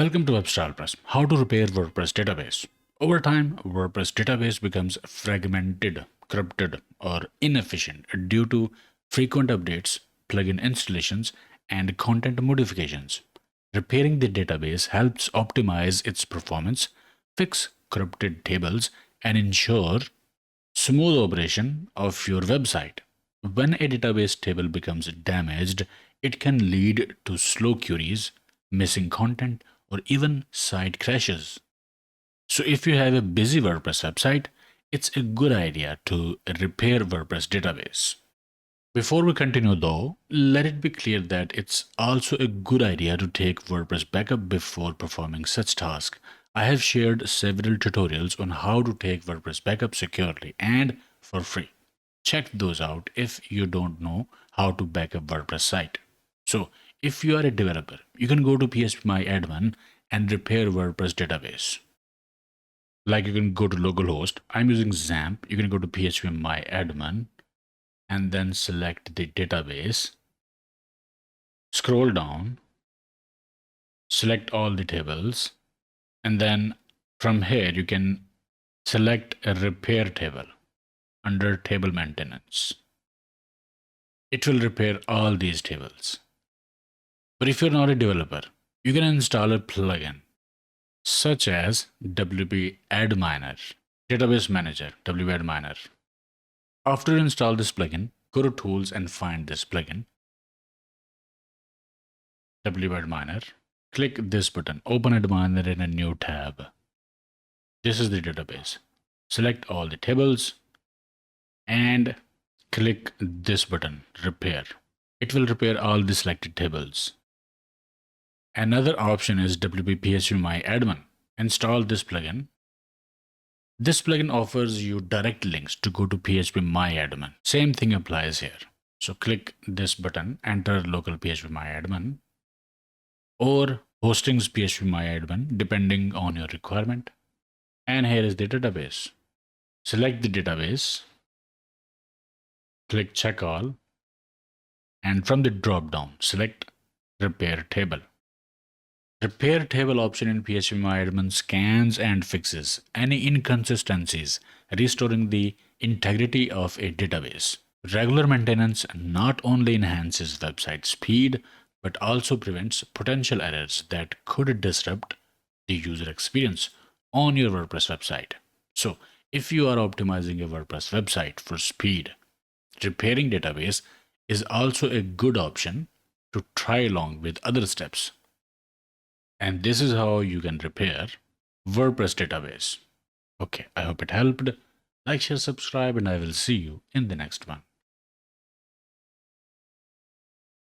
Welcome to WebStylePress. How to repair WordPress database. Over time, WordPress database becomes fragmented, corrupted, or inefficient due to frequent updates, plugin installations, and content modifications. Repairing the database helps optimize its performance, fix corrupted tables, and ensure smooth operation of your website. When a database table becomes damaged, it can lead to slow queries, missing content, or even site crashes. So, if you have a busy WordPress website, it's a good idea to repair WordPress database. Before we continue though, let it be clear that it's also a good idea to take WordPress backup before performing such tasks. I have shared several tutorials on how to take WordPress backup securely and for free. Check those out if you don't know how to backup WordPress site. So, if you are a developer, you can go to phpMyAdmin and repair WordPress database. Like you can go to localhost. I'm using XAMPP. You can go to phpMyAdmin and then select the database. Scroll down, select all the tables, and then from here you can select a repair table under table maintenance. It will repair all these tables. But if you're not a developer, you can install a plugin such as WP-Adminer, Database Manager, WP-Adminer. After you install this plugin, go to Tools and find this plugin, WP-Adminer. Click this button, Open Adminer in a new tab. This is the database. Select all the tables and click this button, Repair. It will repair all the selected tables. Another option is WP-phpMyAdmin. Install this plugin. This plugin offers you direct links to go to phpMyAdmin. Same thing applies here. So click this button, enter local phpMyAdmin or hosting's phpMyAdmin depending on your requirement. And here is the database. Select the database, click check all, and from the drop down, select repair table. Repair table option in phpMyAdmin scans and fixes any inconsistencies, restoring the integrity of a database. Regular maintenance not only enhances website speed, but also prevents potential errors that could disrupt the user experience on your WordPress website. So, if you are optimizing a WordPress website for speed, repairing database is also a good option to try along with other steps. And this is how you can repair WordPress database. Okay, I hope it helped. Like, share, subscribe, and I will see you in the next one.